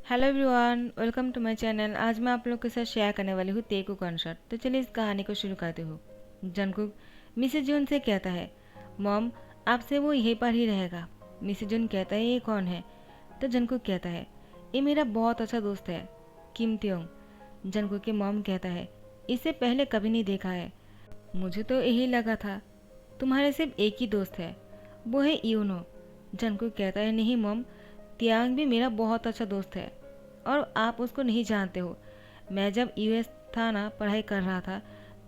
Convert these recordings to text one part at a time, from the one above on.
Hello everyone, welcome to my channel. आज मैं आप लोग के साथ शेयर करने वाली हूँ तेकू कॉन्सर्ट। तो चलिए इस कहानी को शुरू करते हो। जंगकुक मिसेज जून से कहता है, मॉम आपसे वो यहीं पर ही रहेगा। मिसेज जून कहता है, ये कौन है? तो जंगकुक कहता है, ये मेरा बहुत अच्छा दोस्त है, किम त्योंग। जंगकुक के मॉम कहता है, इसे पहले कभी नहीं देखा है। मुझे तो यही लगा था तुम्हारे सिर्फ एक ही दोस्त है, वो है यूनो। जंगकुक कहता है, नहीं मॉम, तियांग भी मेरा बहुत अच्छा दोस्त है और आप उसको नहीं जानते हो। मैं जब यूएस था ना, पढ़ाई कर रहा था,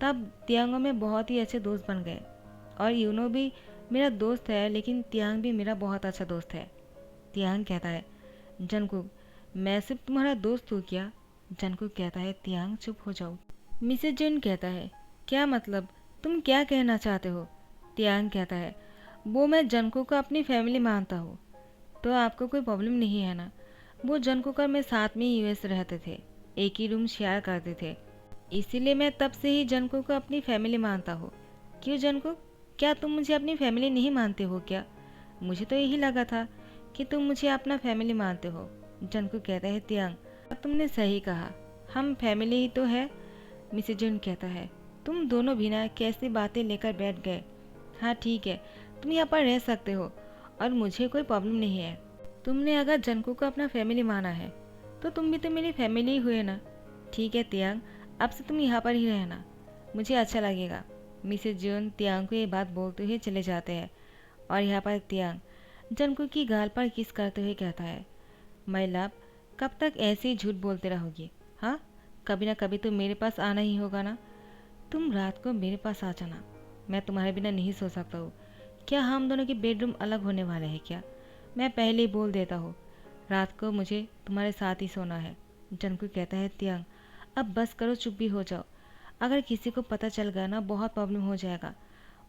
तब तियांग और मैं बहुत ही अच्छे दोस्त बन गए। और यूनो भी मेरा दोस्त है, लेकिन तियांग भी मेरा बहुत अच्छा दोस्त है। तियांग कहता है, जंगकुक मैं सिर्फ तुम्हारा दोस्त हूँ क्या? जंगकुक कहता है, तियांग चुप हो जाओ। मिसेज जिन कहता है, क्या मतलब, तुम क्या कहना चाहते हो? तियांग कहता है, वो मैं जंगकुक को अपनी फैमिली मानता हूँ, तो आपको कोई प्रॉब्लम नहीं है ना? वो जंगकुक और मैं साथ में यूएस रहते थे, एक ही रूम शेयर करते थे, इसीलिए मैं तब से ही जंगकुक को अपनी फैमिली मानता हूँ। क्यों जंगकुक, क्या तुम मुझे अपनी फैमिली नहीं मानते हो क्या? मुझे तो यही लगा था कि तुम मुझे अपना फैमिली मानते हो। जंगकुक कहता है, तियांग तुमने सही कहा, हम फैमिली ही तो है। मिसेज जुन कहता है, तुम दोनों भी ना कैसी बातें लेकर बैठ गए। हाँ ठीक है, तुम यहाँ पर रह सकते हो और मुझे कोई प्रॉब्लम नहीं है। तुमने अगर जंगकुक को अपना फैमिली माना है तो तुम भी तो मेरी फैमिली ही हुए ना। ठीक है तियांग, अब से तुम यहाँ पर ही रहना, मुझे अच्छा लगेगा। मिसेज जुन तियांग को ये बात बोलते हुए चले जाते हैं और यहाँ पर तियांग जंगकुक की गाल पर किस करते हुए कहता है, माय लव, कब तक ऐसे ही झूठ बोलते रहोगी? हाँ, कभी ना कभी तो मेरे पास आना ही होगा ना। तुम रात को मेरे पास आ जाना, मैं तुम्हारे बिना नहीं सो सकता हूँ। क्या हम दोनों के बेडरूम अलग होने वाले हैं क्या? मैं पहले ही बोल देता हूँ, रात को मुझे तुम्हारे साथ ही सोना है। जंगकुक कहता है, तियांग अब बस करो, चुप भी हो जाओ। अगर किसी को पता चल गया ना, बहुत प्रॉब्लम हो जाएगा।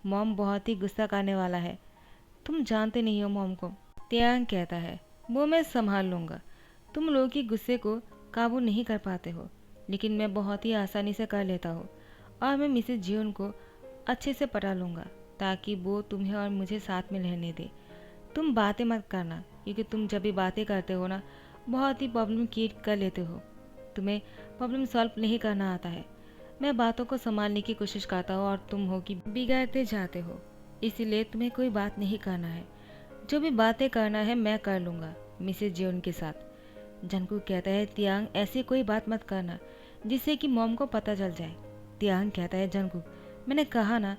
मॉम बहुत ही गुस्सा करने वाला है, तुम जानते नहीं हो मॉम को। तियांग कहता है, वो मैं संभाल लूँगा। तुम लोगों की गुस्से को काबू नहीं कर पाते हो, लेकिन मैं बहुत ही आसानी से कर लेता हूँ। और मैं मिसेज जियोन को अच्छे से पटा लूँगा, ताकि वो तुम्हें और मुझे साथ में रहने दे। तुम बातें मत करना, क्योंकि तुम जब भी बातें करते हो ना, बहुत ही प्रॉब्लम क्रिएट कर लेते हो। तुम्हें प्रॉब्लम सॉल्व नहीं करना आता है। मैं बातों को संभालने की कोशिश करता हूँ और तुम हो कि बिगाड़ते जाते हो। इसीलिए तुम्हें कोई बात नहीं करना है, जो भी बातें करना है मैं कर लूँगा मिसेज जियोन के साथ। जंगकुक कहता है, तियांग ऐसी कोई बात मत करना जिससे कि मॉम को पता चल जाए। तियांग कहता है, जंगकुक मैंने कहा ना,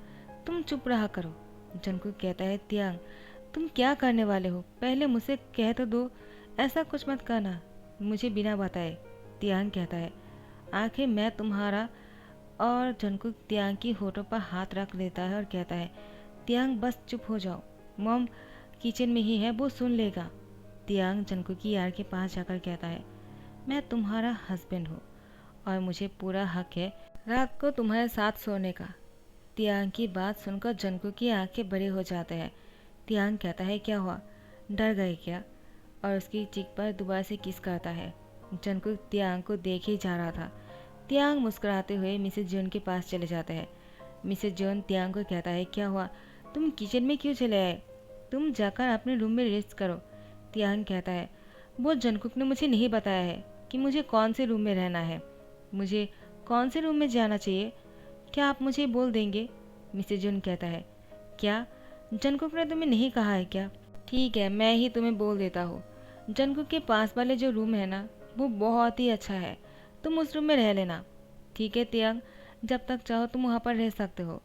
तुम चुप रहा करो। जंगकुक कहता है, तियांग तुम क्या करने वाले हो, पहले मुझसे कह तो दो। ऐसा कुछ मत करना मुझे बिना बताए। तियांग कहता है, आखिर मैं तुम्हारा। और जंगकुक तियांग की होठों पर हाथ रख देता है और कहता है, तियांग बस चुप हो जाओ, मॉम किचन में ही है, वो सुन लेगा। तियांग जंगकुक की यार के पास जाकर कहता है, मैं तुम्हारा हस्बैंड हूँ और मुझे पूरा हक है रात को तुम्हारे साथ सोने का। तियांग की बात सुनकर जंगकुक की आंखें बड़ी हो जाते हैं। तियांग कहता है, क्या हुआ, डर गए क्या? और उसकी चीख पर दोबारा से किस करता है। जंगकुक तियांग को देख ही जा रहा था। तियांग मुस्कुराते हुए मिसेज जोन के पास चले जाते हैं। मिसेज जोन तियांग को कहता है, क्या हुआ, तुम किचन में क्यों चले आए? तुम जाकर अपने रूम में रेस्ट करो। तियांग कहता है, वो जंगकुक ने मुझे नहीं बताया है कि मुझे कौन से रूम में रहना है, मुझे कौन से रूम में जाना चाहिए, क्या आप मुझे बोल देंगे? मिसेज जोन कहता है, क्या जंगकुक ने तुम्हें नहीं कहा है क्या? ठीक है, मैं ही तुम्हें बोल देता हूँ। जंगकुक के पास वाले जो रूम है ना, वो बहुत ही अच्छा है, तुम उस रूम में रह लेना। ठीक है तियांग, जब तक चाहो तुम वहाँ पर रह सकते हो।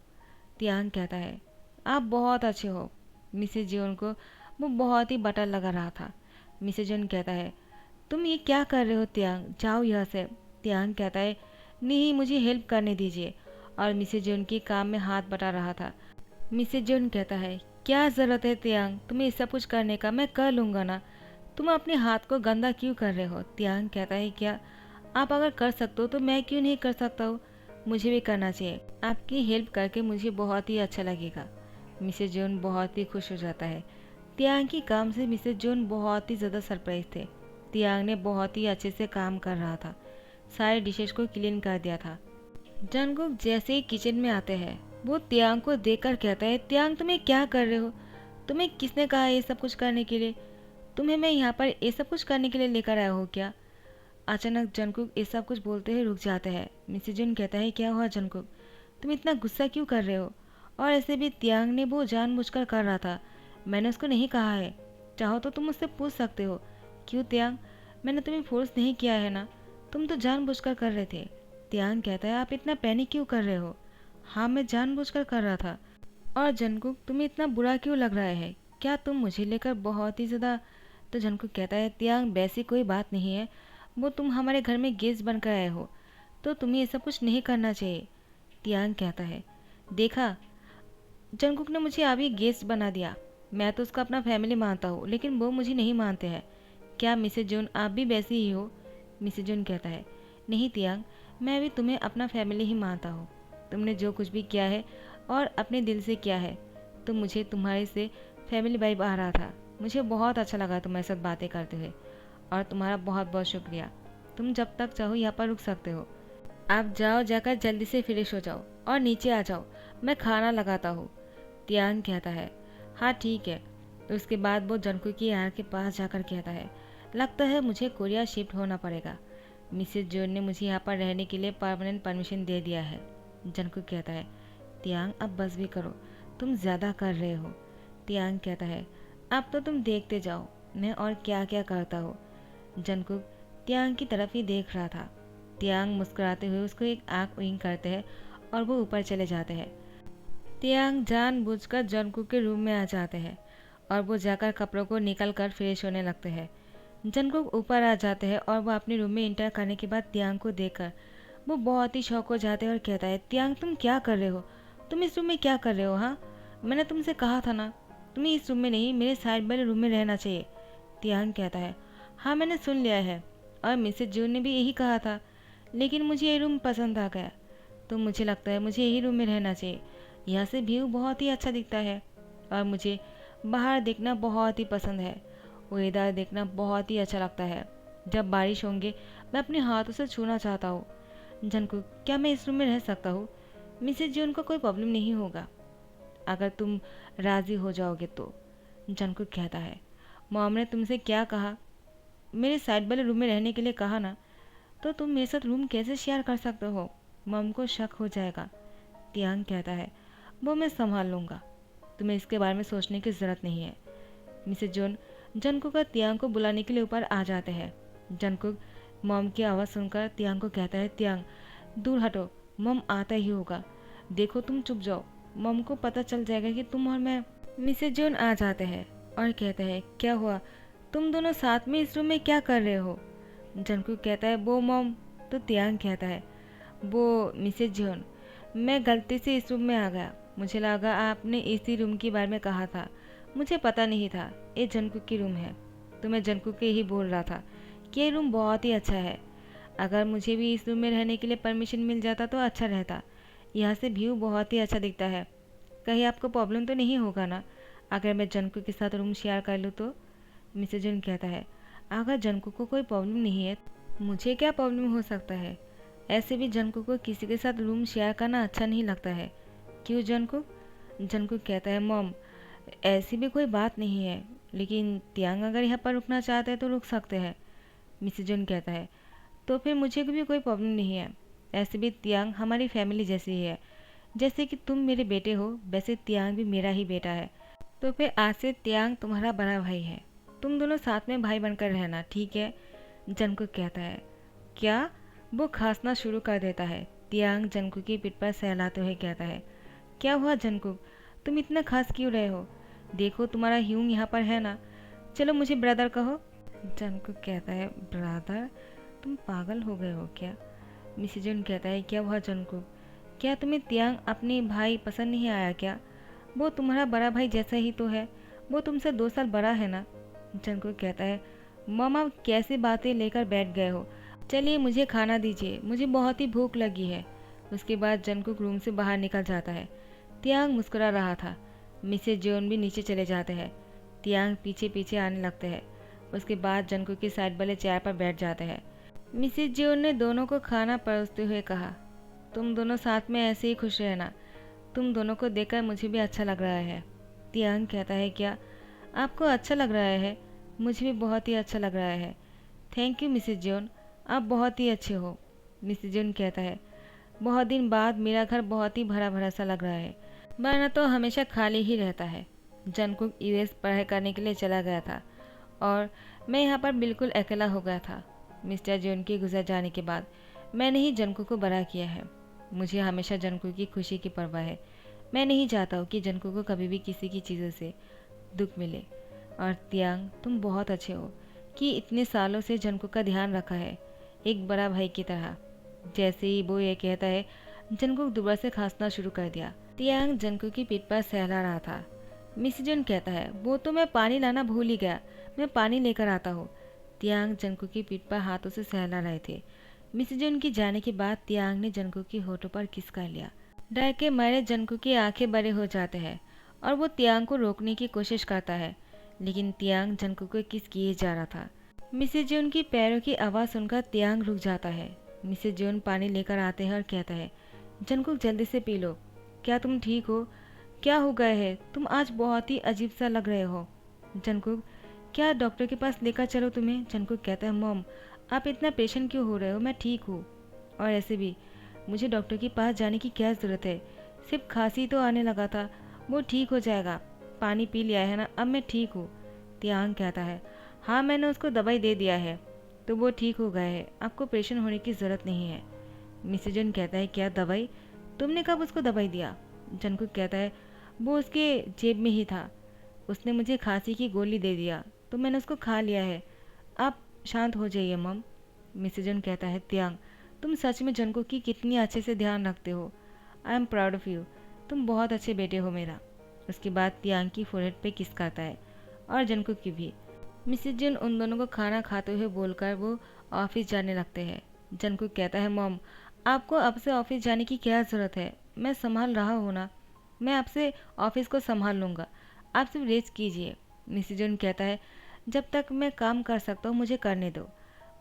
तियांग कहता है, आप बहुत अच्छे हो। मिसेज जियोन को वो बहुत ही बटर लगा रहा था। मिसेज जियोन कहता है, तुम ये क्या कर रहे हो तियांग, जाओ यहाँ से। तियांग कहता है, नहीं मुझे हेल्प करने दीजिए। और मिसेज जियोन के काम में हाथ बटा रहा था। मिसेज जोन कहता है, क्या ज़रूरत है तियांग तुम्हें सब कुछ करने का, मैं कर लूँगा ना, तुम अपने हाथ को गंदा क्यों कर रहे हो? तियांग कहता है, क्या आप अगर कर सकते हो तो मैं क्यों नहीं कर सकता हूँ, मुझे भी करना चाहिए, आपकी हेल्प करके मुझे बहुत ही अच्छा लगेगा। मिसेज जोन बहुत ही खुश हो जाता है। तियांग की काम से मिसेज जोन बहुत ही ज़्यादा सरप्राइज थे। तियांग ने बहुत ही अच्छे से काम कर रहा था, सारे डिशेस को क्लीन कर दिया था। जंगकुक जैसे ही किचन में आते हैं, वो तियांग को देखकर कहता है, तियांग तुम्हें क्या कर रहे हो, तुम्हें किसने कहा ये सब कुछ करने के लिए? तुम्हें मैं यहाँ पर ये सब कुछ करने के लिए लेकर आया हूँ क्या? अचानक जंगकुक ये सब कुछ बोलते हुए रुक जाते हैं। मिसेस जून कहता है, क्या हुआ जंगकुक, तुम इतना गुस्सा क्यों कर रहे हो? और ऐसे भी तियांग ने वो जानबूझकर कर रहा था, मैंने उसको नहीं कहा है। चाहो तो तुम उससे पूछ सकते हो। क्यों तियांग, मैंने तुम्हें फोर्स नहीं किया है ना, तुम तो जानबूझकर कर रहे थे। तियांग कहता है, आप इतना पैनिक क्यों कर रहे हो? हाँ, मैं जानबूझकर कर रहा था। और जंगकुक, तुम्हें इतना बुरा क्यों लग रहा है? क्या तुम मुझे लेकर बहुत ही ज़्यादा? तो जंगकुक कहता है, तियांग वैसी कोई बात नहीं है, वो तुम हमारे घर में गेस्ट बनकर आए हो, तो तुम्हें ये सब कुछ नहीं करना चाहिए। तियांग कहता है, देखा, जंगकुक ने मुझे अभी गेस्ट बना दिया, मैं तो उसका अपना फैमिली मानता हूँ, लेकिन वो मुझे नहीं मानते हैं। क्या मिसेज जून, आप भी वैसी ही हो? मिसेज जून कहता है, नहीं तियांग, मैं भी तुम्हें अपना फैमिली ही मानता हूँ। तुमने जो कुछ भी किया है और अपने दिल से किया है, तो मुझे तुम्हारे से फैमिली वाइब आ रहा था। मुझे बहुत अच्छा लगा तुम्हारे साथ बातें करते हुए, और तुम्हारा बहुत बहुत शुक्रिया। तुम जब तक चाहो यहाँ पर रुक सकते हो। आप जाओ, जाकर जल्दी से फ्रेश हो जाओ और नीचे आ जाओ, मैं खाना लगाता हूँ। तियांग कहता है, हाँ ठीक है। तो उसके बाद वो जंगकुक की यार के पास जाकर कहता है, लगता है मुझे कोरिया शिफ्ट होना पड़ेगा। मिसेज जोन ने मुझे यहाँ पर रहने के लिए परमानेंट परमिशन दे दिया है। जंगकुक कहता है, तियांग अब बस भी करो, तुम ज़्यादा कर रहे हो। तियांग कहता है, अब तो तुम देखते जाओ मैं और क्या क्या करता हूँ। जंगकुक तियांग की तरफ ही देख रहा था। तियांग मुस्कुराते हुए उसको एक आंख विंक करते हैं और वो ऊपर चले जाते हैं। तियांग जानबूझकर जंगकुक के रूम में आ जाते हैं और वो जाकर कपड़ों को निकल कर फ्रेश होने लगते हैं। जंगकुक ऊपर आ जाते हैं और वो अपने रूम में इंटर करने के बाद तियांग को देखकर वो बहुत ही शौक हो जाते हैं और कहता है, तियांग तुम क्या कर रहे हो? तुम इस रूम में क्या कर रहे हो? हाँ, मैंने तुमसे कहा था ना, तुम्हें इस रूम में नहीं मेरे साइड वाले रूम में रहना चाहिए। तियांग कहता है, हाँ मैंने सुन लिया है, और मिसेज जून ने भी यही कहा था, लेकिन मुझे ये रूम पसंद आ गया, तो मुझे लगता है मुझे यही रूम में रहना चाहिए। यहाँ से व्यू बहुत ही अच्छा दिखता है और मुझे बाहर देखना बहुत ही पसंद है। वेदर देखना बहुत ही अच्छा लगता है। जब बारिश होंगे मैं अपने हाथों से छूना चाहता हूँ। जंगकुक, क्या मैं इस रूम में रह सकता हूँ? मिसेज जी उनको कोई प्रॉब्लम नहीं होगा अगर तुम राज़ी हो जाओगे तो। जंगकुक कहता है, मॉम ने तुमसे क्या कहा? मेरे साइड वाले रूम में रहने के लिए कहा ना, तो तुम मेरे साथ रूम कैसे शेयर कर सकते हो? मॉम को शक हो जाएगा। तियांग कहता है, वो मैं संभाल लूँगा, तुम्हें इसके बारे में सोचने की ज़रूरत नहीं है। मिसेज जोन जंगकुक का तियांग को बुलाने के लिए ऊपर आ जाते हैं। जंगकुक मॉम की आवाज़ सुनकर तियांग को कहता है, तियांग दूर हटो, मॉम आता ही होगा, देखो तुम चुप जाओ, मॉम को पता चल जाएगा कि तुम और मैं। मिसेज जोन आ जाते हैं और कहते हैं, क्या हुआ, तुम दोनों साथ में इस रूम में क्या कर रहे हो? जंगकुक कहता है, वो मॉम। तो तियांग कहता है, वो मिसेज जोन, मैं गलती से इस रूम में आ गया, मुझे लगा आपने इसी रूम के बारे में कहा था, मुझे पता नहीं था ये जंगकुक की रूम है। तो मैं जंगकुक के ही बोल रहा था कि ये रूम बहुत ही अच्छा है, अगर मुझे भी इस रूम में रहने के लिए परमिशन मिल जाता तो अच्छा रहता। यहाँ से व्यू बहुत ही अच्छा दिखता है, कहीं आपको प्रॉब्लम तो नहीं होगा ना अगर मैं जंगकुक के साथ रूम शेयर कर लूँ तो? मिसेज जोन कहता है, अगर जंगकुक को कोई प्रॉब्लम नहीं है, मुझे क्या प्रॉब्लम हो सकता है? ऐसे भी जंगकुक को किसी के साथ रूम शेयर करना अच्छा नहीं लगता है। क्यों जंगकुक? जंगकुक कहता है, मॉम ऐसी भी कोई बात नहीं है, लेकिन तियांग अगर यहाँ पर रुकना चाहते हैं तो रुक सकते हैं। मिसेज जोन कहता है, तो फिर मुझे भी कोई प्रॉब्लम नहीं है, ऐसे भी तियांग हमारी फैमिली जैसी ही है, जैसे कि तुम मेरे बेटे हो वैसे तियांग भी मेरा ही बेटा है। तो फिर आज से तियांग तुम्हारा बड़ा भाई है, तुम दोनों साथ में भाई बनकर रहना, ठीक है? जंगकुक कहता है, क्या? वो खांसना शुरू कर देता है। तियांग जंगकुक की पीठ पर सहलाते हुए कहता है, क्या हुआ जंगकुक, तुम इतना खास क्यों रहे हो? देखो तुम्हारा ह्यूंग यहाँ पर है ना, चलो मुझे ब्रदर कहो। जंगकुक कहता है, ब्रदर? तुम पागल हो गए हो क्या? मिसेज जोन कहता है, क्या हुआ जंगकुक, क्या तुम्हें तियांग अपने भाई पसंद नहीं आया क्या? वो तुम्हारा बड़ा भाई जैसा ही तो है, वो तुमसे 2 साल बड़ा है ना। जंगकुक कहता है, मामा कैसी बातें लेकर बैठ गए हो, चलिए मुझे खाना दीजिए, मुझे बहुत ही भूख लगी है। उसके बाद जंगकुक रूम से बाहर निकल जाता है। तियांग मुस्कुरा रहा था। मिसेज जोन भी नीचे चले जाते हैं। तियांग पीछे पीछे आने लगते हैं। उसके बाद जंगकुक की साइड वाले चेयर पर बैठ जाते हैं। मिसेज जोन ने दोनों को खाना परोसते हुए कहा, तुम दोनों साथ में ऐसे ही खुश रहना, तुम दोनों को देखकर मुझे भी अच्छा लग रहा है। तियांग कहता है, क्या आपको अच्छा लग रहा है? मुझे भी बहुत ही अच्छा लग रहा है। थैंक यू मिसेज जोन, आप बहुत ही अच्छे हो, मिसेस जून कहता है। बहुत दिन बाद मेरा घर बहुत ही भरा भरा सा लग रहा है, वरना तो हमेशा खाली ही रहता है। जंगकुक यूएस पढ़ाई करने के लिए चला गया था और मैं यहाँ पर बिल्कुल अकेला हो गया था। मिस्टर जून के गुजर जाने के बाद मैंने ही जंगकुक को बड़ा किया है। मुझे हमेशा जंगकुक की खुशी की परवाह है। मैं नहीं चाहता हूँ कि जंगकुक को कभी भी किसी की चीज़ों से दुख मिले। और तियांग, तुम बहुत अच्छे हो कि इतने सालों से जंगकुक का ध्यान रखा है, एक बड़ा भाई की तरह। जैसे ही वो ये कहता है, जंगकुक दोबारा से खांसना शुरू कर दिया। तियांग जंगकुक की पीठ पर सहला रहा था। मिस जून कहता है, वो तो मैं पानी लाना भूल ही गया, मैं पानी लेकर आता हूँ। तियांग जंगकुक की पीठ पर हाथों से सहला रहे थे। मिस जून की जाने के बाद तियांग ने जंगकुक की होठों पर किस कर लिया। डर के मारे जंगकुक की आंखें बड़े हो जाते हैं और वो तियांग को रोकने की कोशिश करता है, लेकिन तियांग जंगकुक को किस किए जा रहा था। मिसेज जून की पैरों की आवाज़ सुनकर तियांग रुक जाता है। मिसेज जून पानी लेकर आते हैं और कहता है, जंगकुक जल्दी से पी लो। क्या तुम ठीक हो? क्या हो गए है? तुम आज बहुत ही अजीब सा लग रहे हो। जंगकुक, क्या डॉक्टर के पास लेकर चलो तुम्हें? जंगकुक कहता है, मॉम आप इतना पेशेंट क्यों हो रहे हो? मैं ठीक हूँ। और ऐसे भी मुझे डॉक्टर के पास जाने की क्या ज़रूरत है? सिर्फ खांसी तो आने लगा था, वो ठीक हो जाएगा। पानी पी लिया है ना, अब मैं ठीक हूँ। तियांग कहता है, हाँ मैंने उसको दवाई दे दिया है तो वो ठीक हो गया है, आपको परेशान होने की ज़रूरत नहीं है। मिसेस जून कहता है, क्या दवाई? तुमने कब उसको दवाई दिया? जंगकुक कहता है, वो उसके जेब में ही था, उसने मुझे खांसी की गोली दे दिया तो मैंने उसको खा लिया है। आप शांत हो जाइए मम। मिसेस जून कहता है, तियांग तुम सच में जंगकुक की कितनी अच्छे से ध्यान रखते हो। I am proud of you, तुम बहुत अच्छे बेटे हो मेरा। उसके बाद तियांग की फोरहेड पे किस करता है और जंगकुक की भी। मिसेस जून उन दोनों को खाना खाते हुए बोलकर वो ऑफिस जाने लगते हैं। जंगकुक कहता है, मॉम आपको अब से ऑफिस जाने की क्या ज़रूरत है? मैं संभाल रहा हूँ ना, मैं आपसे ऑफिस को संभाल लूँगा, आप सिर्फ रेस्ट कीजिए। मिसेस जून कहता है, जब तक मैं काम कर सकता हूँ मुझे करने दो,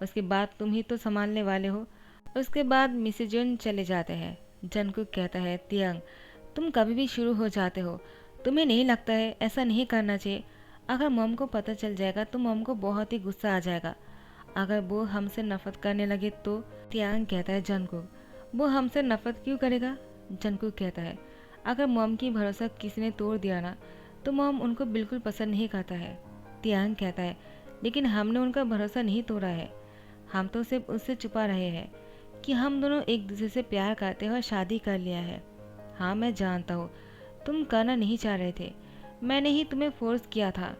उसके बाद तुम ही तो संभालने वाले हो। उसके बाद मिसेस जून चले जाते हैं। जंगकुक कहता है, तियांग तुम कभी भी शुरू हो जाते हो, तुम्हें नहीं लगता है ऐसा नहीं करना चाहिए? अगर मॉम को पता चल जाएगा तो मॉम को बहुत ही गुस्सा आ जाएगा, अगर वो हमसे नफरत करने लगे तो। तियांग कहता है, जंगकुक वो हमसे नफरत क्यों करेगा? जंगकुक कहता है, अगर मॉम की भरोसा किसी ने तोड़ दिया ना तो मॉम उनको बिल्कुल पसंद नहीं करता है। तियांग कहता है, लेकिन हमने उनका भरोसा नहीं तोड़ा है, हम तो सिर्फ उससे छुपा रहे हैं कि हम दोनों एक दूसरे से प्यार करते हैं और शादी कर लिया है। हाँ मैं जानता हूँ तुम करना नहीं चाह रहे थे, मैंने ही तुम्हें फोर्स किया था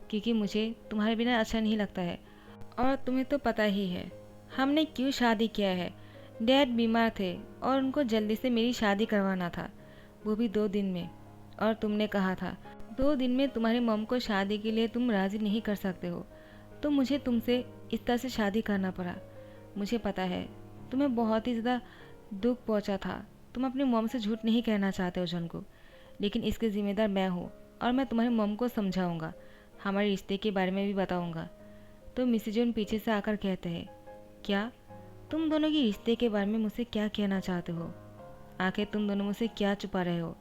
क्योंकि मुझे तुम्हारे बिना अच्छा नहीं लगता है। और तुम्हें तो पता ही है हमने क्यों शादी किया है। डैड बीमार थे और उनको जल्दी से मेरी शादी करवाना था, वो भी 2 दिन में। और तुमने कहा था 2 दिन में तुम्हारी मॉम को शादी के लिए तुम राज़ी नहीं कर सकते हो, तो मुझे तुमसे इस तरह से शादी करना पड़ा। मुझे पता है तुम्हें बहुत ही ज़्यादा दुख पहुंचा था, तुम अपनी मॉम से झूठ नहीं कहना चाहते हो जंगकुक, लेकिन इसके ज़िम्मेदार मैं हूँ और मैं तुम्हारी मॉम को समझाऊंगा, हमारे रिश्ते के बारे में भी बताऊंगा। तो मिसेस जून पीछे से आकर कहते हैं, क्या तुम दोनों की रिश्ते के बारे में मुझसे क्या कहना चाहते हो? आखिर तुम दोनों मुझसे क्या छुपा रहे हो?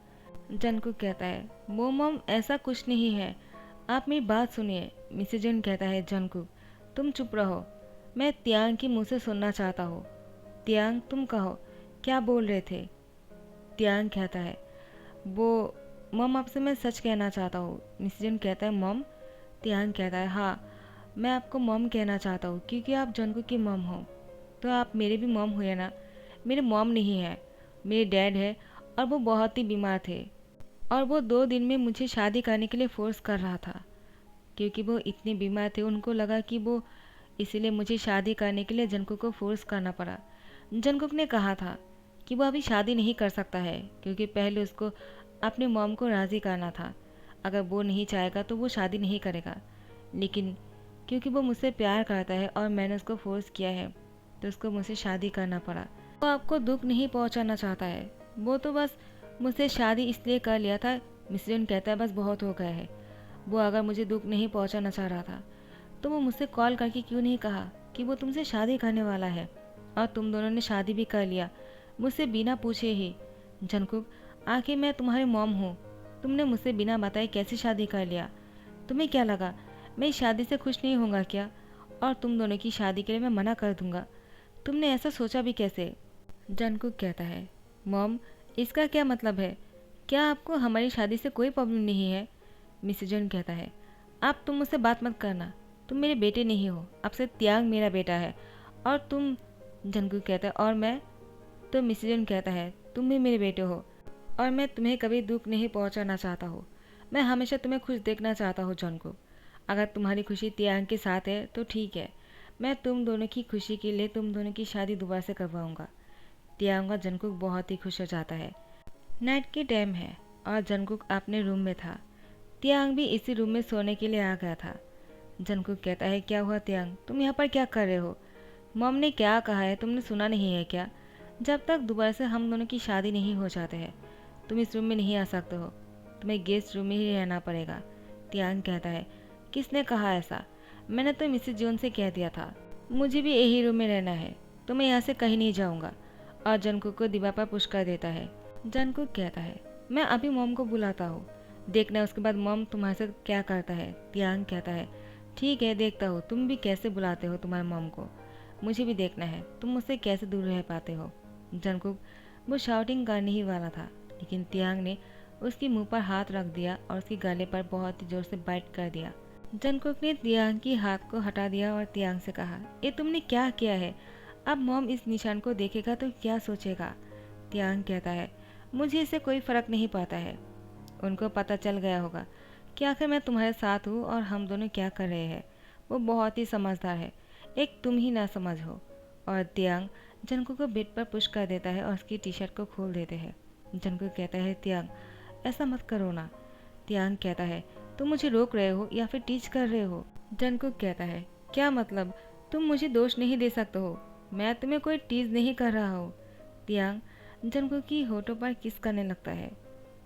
जंगकुक कहता है, वो मॉम ऐसा कुछ नहीं है, आप मेरी बात सुनिए। मिसेस जून कहता है, जंगकुक तुम चुप रहो, मैं तियांग की मुँह से सुनना चाहता हूँ। तियांग तुम कहो, क्या बोल रहे थे? तियांग कहता है, वो मॉम आपसे मैं सच कहना चाहता हूँ। मिसेस जून कहता है, मॉम? तियांग कहता है, हाँ मैं आपको मॉम कहना चाहता हूँ क्योंकि आप जंगकुक की मॉम हो, तो आप मेरे भी मॉम हुए ना। मेरे मॉम नहीं है, मेरे डैड है और वो बहुत ही बीमार थे और वो 2 दिन में मुझे शादी करने के लिए फ़ोर्स कर रहा था क्योंकि वो इतने बीमार थे, उनको लगा कि वो इसीलिए मुझे शादी करने के लिए जंगकुक को फोर्स करना पड़ा। जंगकुक ने कहा था कि वो अभी शादी नहीं कर सकता है क्योंकि पहले उसको अपने मॉम को राज़ी करना था, अगर वो नहीं चाहेगा तो वो शादी नहीं करेगा। लेकिन क्योंकि वो मुझसे प्यार करता है और मैंने उसको फोर्स किया है तो उसको मुझसे शादी करना पड़ा। वो आपको दुख नहीं पहुंचाना चाहता है, वो तो बस मुझसे शादी इसलिए कर लिया था। मिसेस जून कहता है, बस बहुत हो गया है, वो अगर मुझे दुख नहीं पहुंचाना चाह रहा था तो वो मुझसे कॉल करके क्यों नहीं कहा कि वो तुमसे शादी करने वाला है, और तुम दोनों ने शादी भी कर लिया मुझसे बिना पूछे ही। जंगकुक आखिर मैं तुम्हारी मॉम हूँ, तुमने मुझसे बिना बताए कैसे शादी कर लिया? तुम्हें क्या लगा मैं इस शादी से खुश नहीं होऊंगा क्या? और तुम दोनों की शादी के लिए मैं मना कर दूंगा? तुमने ऐसा सोचा भी कैसे? जंगकुक कहता है, मॉम, इसका क्या मतलब है? क्या आपको हमारी शादी से कोई प्रॉब्लम नहीं है? मिसेस जॉन कहता है, आप तुम मुझसे बात मत करना। तुम मेरे बेटे नहीं हो, अब से त्यांग मेरा बेटा है। और तुम, जंगकुक कहता है, और मैं? तो मिसेस जॉन कहता है, तुम भी मेरे बेटे हो और मैं तुम्हें कभी दुख नहीं पहुंचाना चाहता हूँ। मैं हमेशा तुम्हें खुश देखना चाहता हूँ जंगकुक। अगर तुम्हारी खुशी त्यांग के साथ है तो ठीक है। मैं तुम दोनों की खुशी के लिए तुम दोनों की शादी दोबारा से करवाऊंगा। त्यांग और जंगकुक बहुत ही खुश हो जाता है। नाइट की टाइम है और जंगकुक अपने रूम में था। त्यांग भी इसी रूम में सोने के लिए आ गया था। जंगकुक कहता है, क्या हुआ त्यांग, तुम यहाँ पर क्या कर रहे हो? मॉम ने क्या कहा है तुमने सुना नहीं है क्या? जब तक दोबारा से हम दोनों की शादी नहीं हो जाते हैं तुम इस रूम में नहीं आ सकते हो। तुम्हें गेस्ट रूम में ही रहना पड़ेगा। त्यांग कहता है, किसने कहा ऐसा? मैंने तो मिसेस जॉन से कह दिया था मुझे भी यही रूम में रहना है, तो मैं यहाँ से कहीं नहीं जाऊँगा। और जंगकुक को दीवार पर पुश कर देता है। जंगकुक कहता है, मैं अभी मॉम को बुलाता हूँ, देखना उसके बाद मॉम तुम्हारे साथ क्या करता है। त्यांग कहता है, ठीक है देखता हूँ तुम भी कैसे बुलाते हो तुम्हारे मॉम को, मुझे भी देखना है तुम मुझसे कैसे दूर रह पाते हो। जंगकुक वो शाउटिंग करने ही वाला था, लेकिन त्यांग ने उसके मुंह पर हाथ रख दिया और उसके गले पर बहुत ही जोर से बाइट कर दिया। जंगकुक ने त्यांग की हाथ को हटा दिया और त्यांग से कहा, ये तुमने क्या किया है? अब मॉम इस निशान को देखेगा तो क्या सोचेगा? त्यांग कहता है, मुझे इससे कोई फर्क नहीं पड़ता है। उनको पता चल गया होगा कि आखिर मैं तुम्हारे साथ हूँ और हम दोनों क्या कर रहे हैं। वो बहुत ही समझदार है, एक तुम ही ना समझ हो। और त्यांग जंगकुक को बेड पर पुश कर देता है और उसकी टी शर्ट को खोल देते हैं। जंगकुक कहता है, त्यांग ऐसा मत करो ना। त्यांग कहता है, तुम मुझे रोक रहे हो या फिर टीच कर रहे हो? जंगकुक कहता है, क्या मतलब? तुम मुझे दोष नहीं दे सकते हो, मैं तुम्हें कोई टीज नहीं कर रहा हूँ। त्यांग जंगकुक की होठों पर किस करने लगता है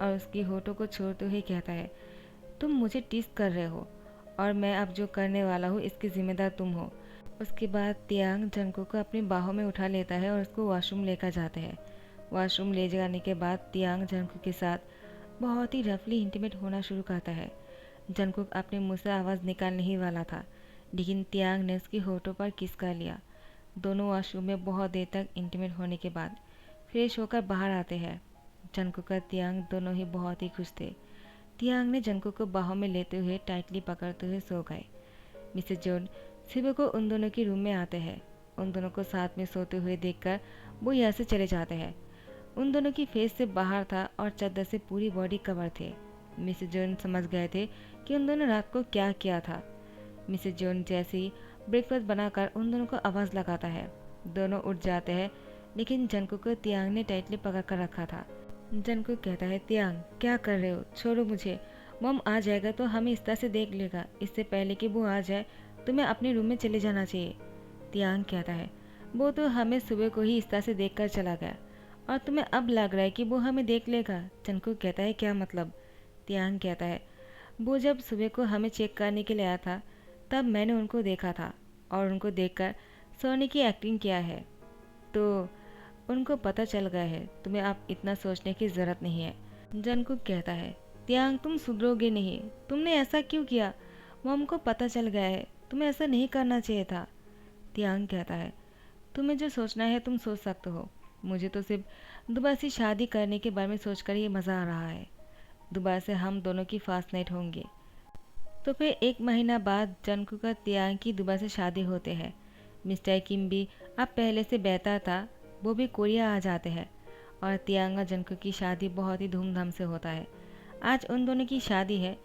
और उसकी होठों को छोड़ते हुए कहता है, तुम मुझे टीज कर रहे हो और मैं अब जो करने वाला हूँ इसकी जिम्मेदार तुम हो। उसके बाद त्यांग जंगकुक को अपनी बाहों में उठा लेता है और उसको वॉशरूम लेकर जाते हैं। वॉशरूम ले जाने के बाद त्यांग जंगकुक के साथ बहुत ही रफली इंटीमेट होना शुरू करता है। जंगकुक अपने मुंह से आवाज़ निकालने ही वाला था, लेकिन त्यांग ने उसकी होठों पर किस कर लिया। दोनों वॉशरूम में बहुत देर तक इंटीमेट होने के बाद फ्रेश होकर बाहर आते हैं। जंगकुक और त्यांग दोनों ही बहुत ही खुश थे। त्यांग ने जंगकुक को बाहों में लेते हुए टाइटली पकड़ते हुए सो गए। मिसेस जॉन सुबह को उन दोनों के रूम में आते हैं। उन दोनों को साथ में सोते हुए देखकर वो यहाँ से चले जाते हैं। उन दोनों की फेस से बाहर था और चादर से पूरी बॉडी कवर थे। मिसेस जॉन समझ गए थे कि उन दोनों रात को क्या किया था। मिसेस जॉन जैसे ही ब्रेकफास्ट बनाकर उन दोनों को आवाज़ लगाता है। दोनों उठ जाते हैं, लेकिन जंगकुक को त्यांग ने टाइटली पकड़ कर रखा था। जंगकुक कहता है, त्यांग क्या कर रहे हो, छोड़ो मुझे। मॉम आ जाएगा तो हमें इस तरह से देख लेगा, इससे पहले कि वो आ जाए तुम्हें अपने रूम में चले जाना चाहिए। त्यांग कहता है, वो तो हमें सुबह को ही इस तरह से देख कर चला गया और तुम्हें अब लग रहा है कि वो हमें देख लेगा। जंगकुक कहता है, क्या मतलब? त्यांग कहता है, वो जब सुबह को हमें चेक करने के लिए आया था तब मैंने उनको देखा था और उनको देखकर सोने की एक्टिंग किया है, तो उनको पता चल गया है। तुम्हें अब इतना सोचने की ज़रूरत नहीं है। जंगकुक कहता है, त्यांग तुम सुधरोगे नहीं, तुमने ऐसा क्यों किया? मॉम को पता चल गया है, तुम्हें ऐसा नहीं करना चाहिए था। त्यांग कहता है, तुम्हें जो सोचना है तुम सोच सकते हो, मुझे तो सिर्फ दोबारा से शादी करने के बारे में सोचकर ही मज़ा आ रहा है। दोबारा से हम दोनों की फास्ट नाइट होंगे। तो फिर 1 महीना बाद जंगकुक और त्यांग की दोबारा से शादी होते हैं। मिस्टर किम भी अब पहले से बेहतर था, वो भी कोरिया आ जाते हैं और त्यांग और जंगकुक की शादी बहुत ही धूमधाम से होता है। आज उन दोनों की शादी है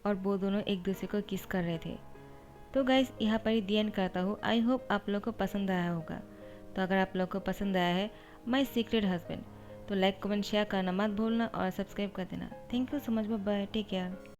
और वो दोनों एक दूसरे को किस कर रहे थे। तो गाइस यहाँ पर ही दी एंड करता हूँ। आई होप आप लोग को पसंद आया होगा। तो अगर आप लोग को पसंद आया है माई सीक्रेट हस्बैंड, तो लाइक कमेंट शेयर करना मत भूलना और सब्सक्राइब कर देना। Thank you so much, bye bye, take care.